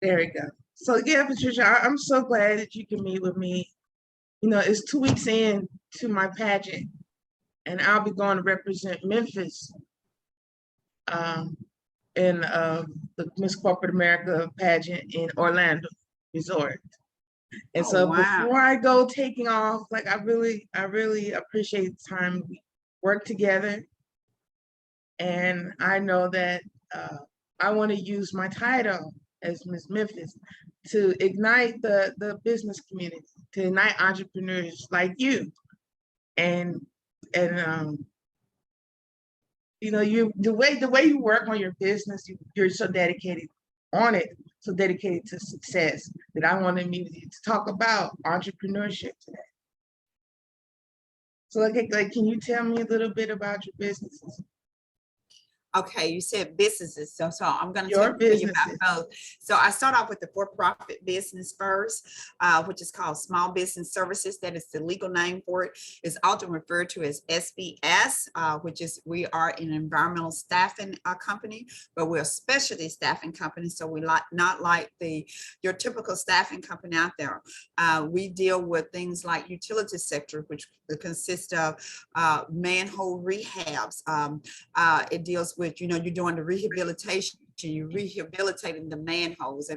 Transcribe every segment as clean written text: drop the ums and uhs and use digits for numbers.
There we go. So yeah, Patricia, I'm so glad that you can meet with me. You know, it's 2 weeks in to my pageant, and I'll be going to represent Memphis um, in the Miss Corporate America pageant in Orlando Resort. And Oh, so wow. before I go taking off, like I really appreciate the time we work together. And I know that I want to use my title as Miss Memphis to ignite the business community, to ignite entrepreneurs like you. And and you know, the way you work on your business, you're so dedicated on it, so dedicated to success that I wanted me to talk about entrepreneurship today. So like, can you tell me a little bit about your businesses? Okay, you said businesses, so I'm going to Your tell you businesses. about both. So I start off with the for-profit business first, which is called Small Business Services. That is the legal name for it. It's often referred to as SBS, which is we are an environmental staffing company, but we're a specialty staffing company. So we not like your typical staffing company out there. We deal with things like utility sector, which consists of manhole rehabs. It deals with, you're doing the rehabilitation, you're rehabilitating the manholes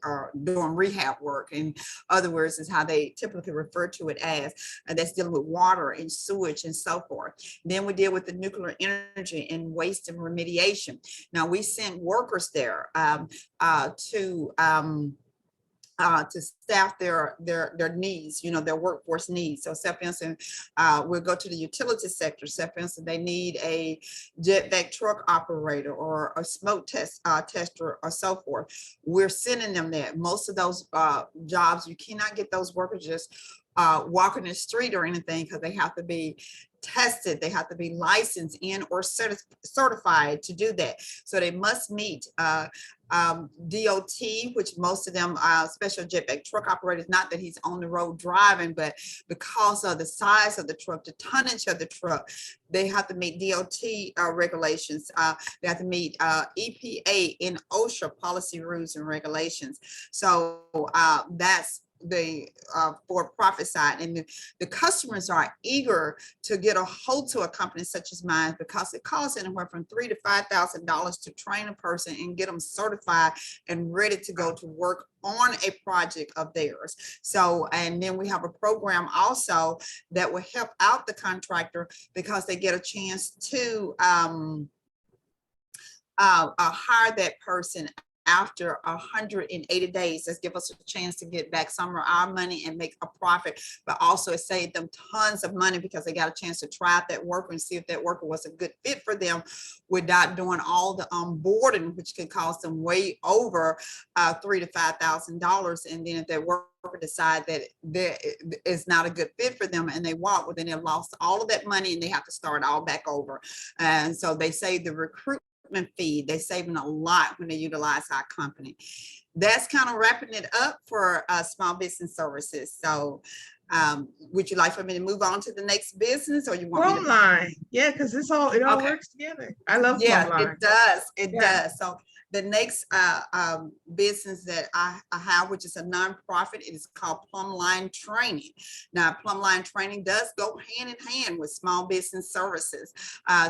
or doing rehab work. In other words, is how they typically refer to it as, and that's dealing with water and sewage and so forth. Then we deal with the nuclear energy and waste and remediation. Now we send workers there to staff their needs, their workforce needs. So, say for instance, we'll go to the utility sector. Say for instance, they need a jetback truck operator or a smoke tester or so forth. We're sending them there. Most of those jobs, you cannot get those workers just walking the street or anything, because they have to be tested, they have to be licensed in or certified to do that. So they must meet DOT, which most of them special jetback truck operators, not that he's on the road driving, but because of the size of the truck, the tonnage of the truck, they have to meet DOT regulations. They have to meet EPA and OSHA policy rules and regulations. So that's the for-profit side, and the customers are eager to get a hold to a company such as mine, because it costs anywhere from $3,000 to $5,000 to train a person and get them certified and ready to go to work on a project of theirs. So, and then we have a program also that will help out the contractor, because they get a chance to hire that person after 180 days. Let's give us a chance to get back some of our money and make a profit, but also it saved them tons of money, because they got a chance to try out that worker and see if that worker was a good fit for them without doing all the onboarding, which could cost them way over $3,000 to $5,000. And then if that worker decide that it's not a good fit for them and they walk, well, then they've lost all of that money and they have to start all back over. And so they say the recruitment fee, they're saving a lot when they utilize our company. That's kind of wrapping it up for small business services. So would you like for me to move on to the next business, or you want me to? Plumline. Yeah, because it all Okay. works together. I love Yeah, Plumline. it does. It does. So the next business that I have, which is a nonprofit, it is called Plumline Training. Now, Plumline Training does go hand in hand with small business services.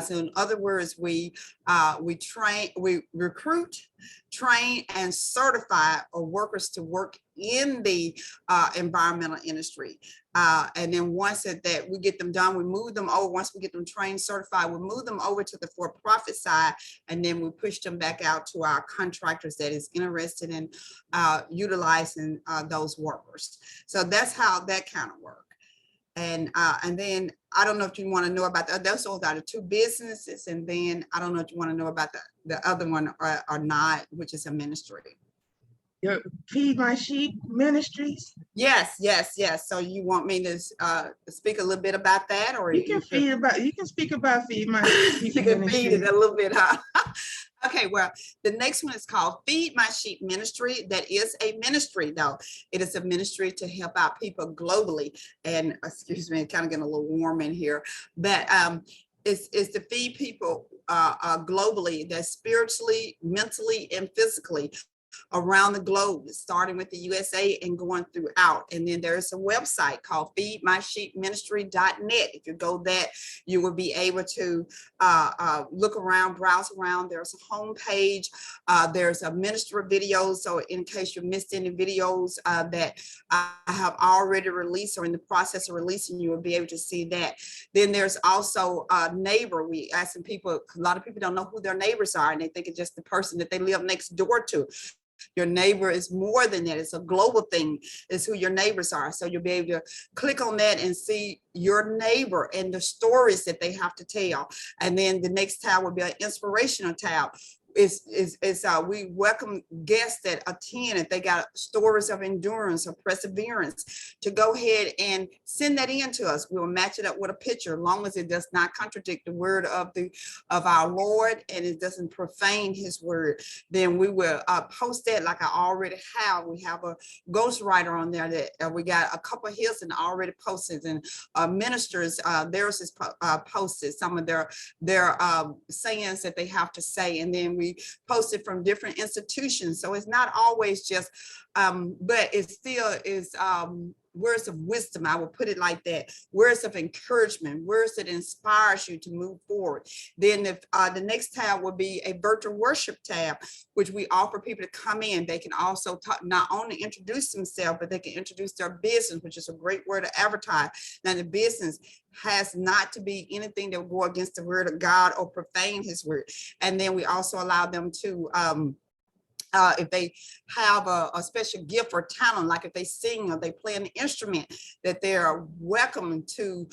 So in other words, we recruit, train, and certify workers to work in the environmental industry. And then once that we get them done, we move them over. Once we get them trained, certified, we move them over to the for-profit side, and then we push them back out to our contractors that is interested in utilizing those workers. So that's how that kind of works. And then I don't know if you want to know about those are the two businesses, and then I don't know if you want to know about the other one or not, which is a ministry. Your Feed My Sheep Ministries. Yes. So you want me to speak a little bit about that, or you can speak about Feed My Sheep. You can feed it a little bit, huh? Okay, well, the next one is called Feed My Sheep Ministry. That is a ministry, though. It is a ministry to help out people globally. And excuse me, kind of getting a little warm in here, but it's to feed people globally, that spiritually, mentally, and physically around the globe, starting with the USA and going throughout. And then there's a website called feedmysheepministry.net. If you go that, you will be able to look around, browse around. There's a home page. There's a ministry videos. So in case you missed any videos that I have already released or in the process of releasing, you will be able to see that. Then there's also a neighbor. We asking people, a lot of people don't know who their neighbors are, and they think it's just the person that they live next door to. Your neighbor is more than that. It's a global thing. It's who your neighbors are. So you'll be able to click on that and see your neighbor and the stories that they have to tell. And then the next tab will be an inspirational tab. We welcome guests that attend if they got stories of endurance or perseverance to go ahead and send that in to us. We will match it up with a picture, as long as it does not contradict the word of our Lord and it doesn't profane his word. Then we will post that like I already have. We have a ghostwriter on there that we got a couple of his and already posted, and ministers, theirs is posted, some of their sayings that they have to say, and then we posted from different institutions. So it's not always just, but it still is words of wisdom. I will put it like that. Words of encouragement, words that inspires you to move forward. Then if the next tab will be a virtual worship tab, which we offer people to come in. They can also not only introduce themselves, but they can introduce their business, which is a great word to advertise. Now the business has not to be anything that will go against the word of God or profane his word. And then we also allow them to if they have a special gift or talent, like if they sing or they play an instrument, that they're welcome to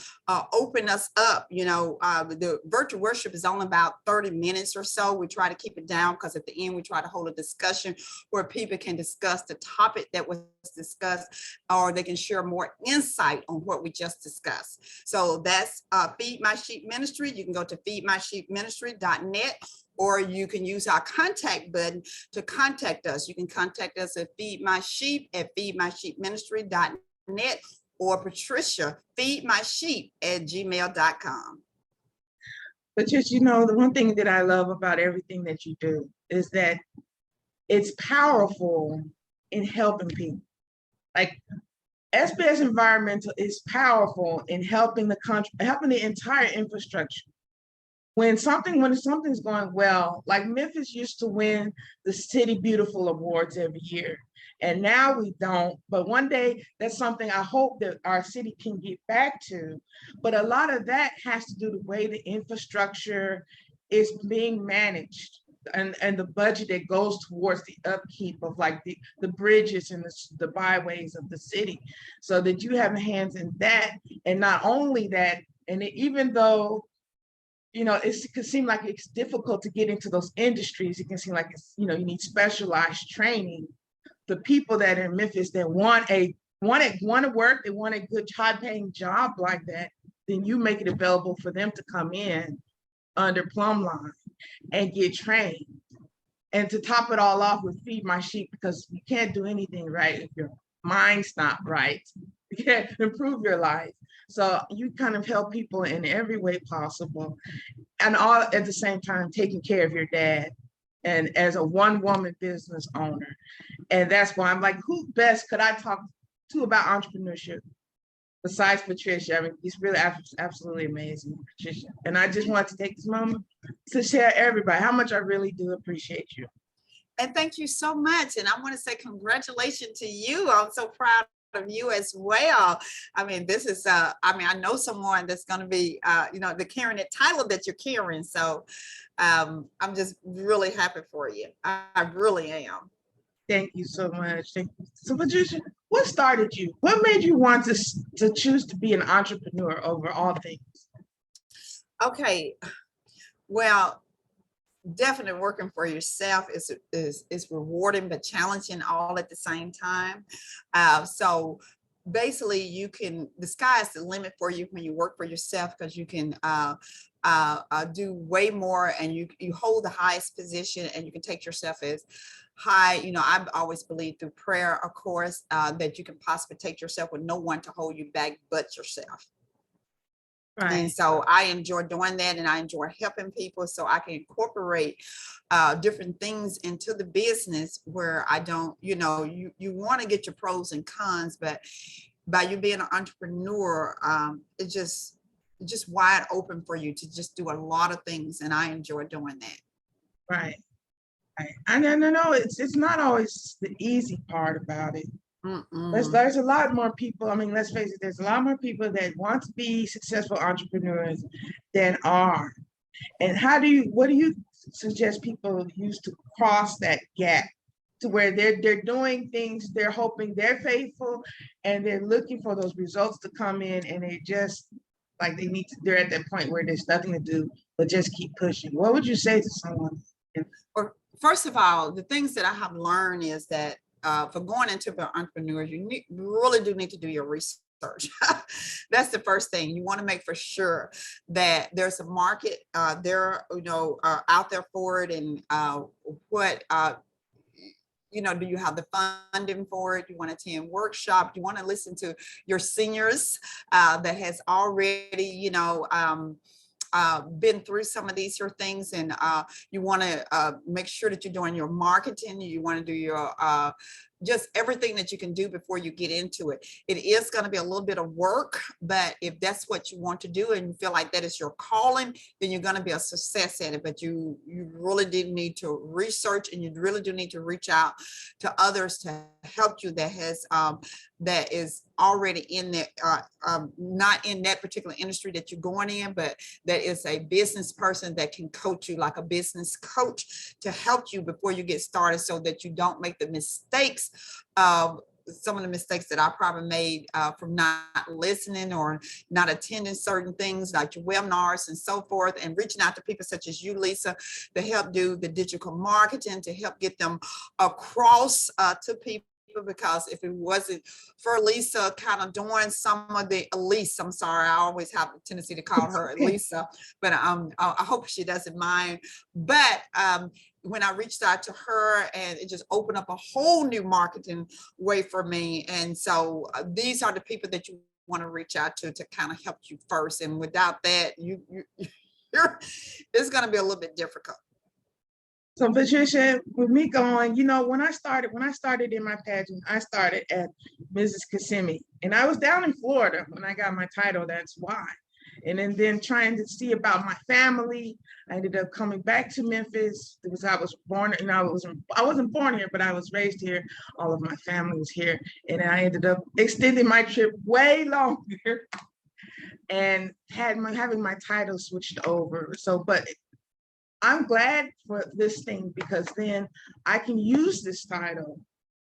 open us up. You know, the virtual worship is only about 30 minutes or so. We try to keep it down because at the end we try to hold a discussion where people can discuss the topic that was discussed, or they can share more insight on what we just discussed. So that's Feed My Sheep Ministry. You can go to feedmysheepministry.net, or you can use our contact button to contact us. You can contact us at feedmysheep@feedmysheepministry.net, or Patricia, feedmysheep@gmail.com. But just, you know, the one thing that I love about everything that you do is that it's powerful in helping people. Like SBS Environmental is powerful in helping the country, helping the entire infrastructure. When something's going well, like Memphis used to win the City Beautiful Awards every year, and now we don't. But one day, that's something I hope that our city can get back to. But a lot of that has to do with the way the infrastructure is being managed, and the budget that goes towards the upkeep of like the bridges and the byways of the city, so that you have hands in that. And not only that, and even though, you know, it can seem like it's difficult to get into those industries, it can seem like it's, you know, you need specialized training. The people that are in Memphis that want to work, they want a good high-paying job like that, then you make it available for them to come in under Plumline and get trained. And to top it all off with Feed My Sheep, because you can't do anything right if your mind's not right. You can't improve your life. So you kind of help people in every way possible, and all at the same time taking care of your dad, and as a one-woman business owner. And that's why I'm like, who best could I talk to about entrepreneurship besides Patricia? I mean, it's really absolutely amazing, Patricia. And I just want to take this moment to share everybody how much I really do appreciate you. And thank you so much. And I want to say congratulations to you. I'm so proud of you as well. I mean, this is I know someone that's going to be you know, the carrying the title that you're carrying. So I'm just really happy for you. I really am. Thank you so much. Thank you. So Patricia, what started you? What made you want to choose to be an entrepreneur over all things? Okay, well, definitely working for yourself is rewarding but challenging all at the same time. So basically, the sky is the limit for you when you work for yourself, because you can do way more, and you hold the highest position, and you can take yourself as high. You know, I've always believed through prayer, of course, that you can possibly take yourself with no one to hold you back but yourself. And Right. so I enjoy doing that, and I enjoy helping people so I can incorporate different things into the business where I don't, you want to get your pros and cons, but by you being an entrepreneur, it's just wide open for you to just do a lot of things. And I enjoy doing that. Right. Right. I know it's not always the easy part about it. Mm-mm. There's a lot more people. I mean, let's face it, there's a lot more people that want to be successful entrepreneurs than are. And what do you suggest people use to cross that gap to where they're doing things, they're hoping, they're faithful, and they're looking for those results to come in, and they just like they're at that point where there's nothing to do but just keep pushing. What would you say to someone? Or first of all, the things that I have learned is that for going into the entrepreneurs, you really do need to do your research. That's the first thing. You want to make for sure that there's a market there, out there for it, and what do you have the funding for it? You want to attend workshops? You want to listen to your seniors that has already, been through some of these things, and you want to make sure that you're doing your marketing. You want to do your just everything that you can do before you get into it. It is going to be a little bit of work, but if that's what you want to do and you feel like that is your calling, then you're going to be a success at it. But you really do need to research, and you really do need to reach out to others to help you that is already in that, not in that particular industry that you're going in, but that is a business person that can coach you like a business coach to help you before you get started, so that you don't make the mistakes of some of the mistakes that I probably made from not listening or not attending certain things like your webinars and so forth, and reaching out to people such as you, Lisa, to help do the digital marketing, to help get them across to people. Because if it wasn't for Lisa kind of doing some of the Elise, I'm sorry, I always have a tendency to call her Lisa, but I hope she doesn't mind. But when I reached out to her, and it just opened up a whole new marketing way for me. And so these are the people that you want to reach out to kind of help you first. And without that, it's going to be a little bit difficult. So Patricia, with me going, when I started in my pageant, I started at Mrs. Kissimmee, and I was down in Florida when I got my title. That's why. And then trying to see about my family, I ended up coming back to Memphis because I was born, and I wasn't born here, but I was raised here. All of my family was here, and I ended up extending my trip way longer, and having my title switched over. So, but I'm glad for this thing, because then I can use this title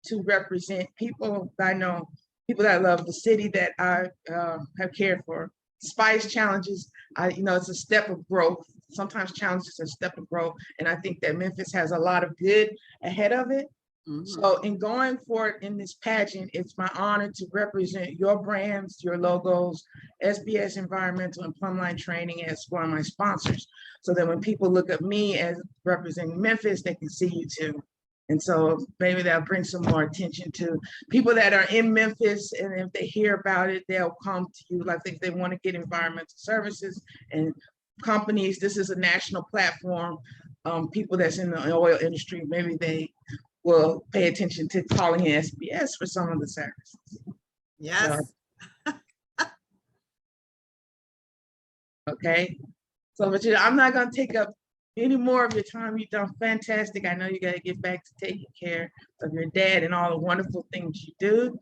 to represent people I know, people that love the city that I have cared for. Despite challenges, it's a step of growth. Sometimes challenges are a step of growth, and I think that Memphis has a lot of good ahead of it. Mm-hmm. So in going forward in this pageant, it's my honor to represent your brands, your logos, SBS Environmental and Plumline Training as one of my sponsors, so that when people look at me as representing Memphis, they can see you too. And so maybe that'll bring some more attention to people that are in Memphis, and if they hear about it, they'll come to you. Like if they want to get environmental services and companies, this is a national platform. People that's in the oil industry, maybe they will pay attention to calling in SBS for some of the services. Yes. So, okay. So, but I'm not going to take up any more of your time. You've done fantastic. I know you got to get back to taking care of your dad and all the wonderful things you do.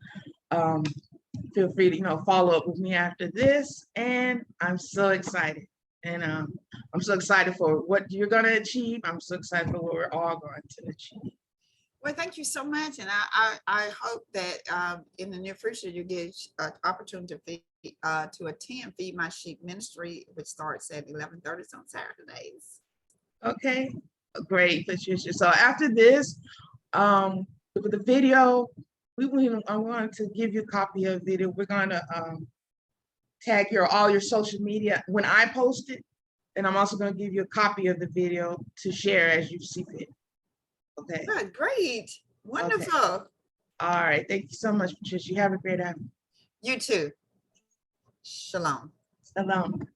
Feel free to, follow up with me after this. And I'm so excited. And I'm so excited for what you're going to achieve. I'm so excited for what we're all going to achieve. Well, thank you so much. And I hope that in the near future, you get an opportunity to attend Feed My Sheep Ministry, which starts at 11:30 on Saturdays. Okay, great, Patricia. So after this, with the video, I wanted to give you a copy of the video. We're going to tag all your social media when I post it. And I'm also going to give you a copy of the video to share as you see fit. Okay. Good, great. Wonderful. Okay. All right. Thank you so much, Patricia. You have a great afternoon. You too. Shalom. alone.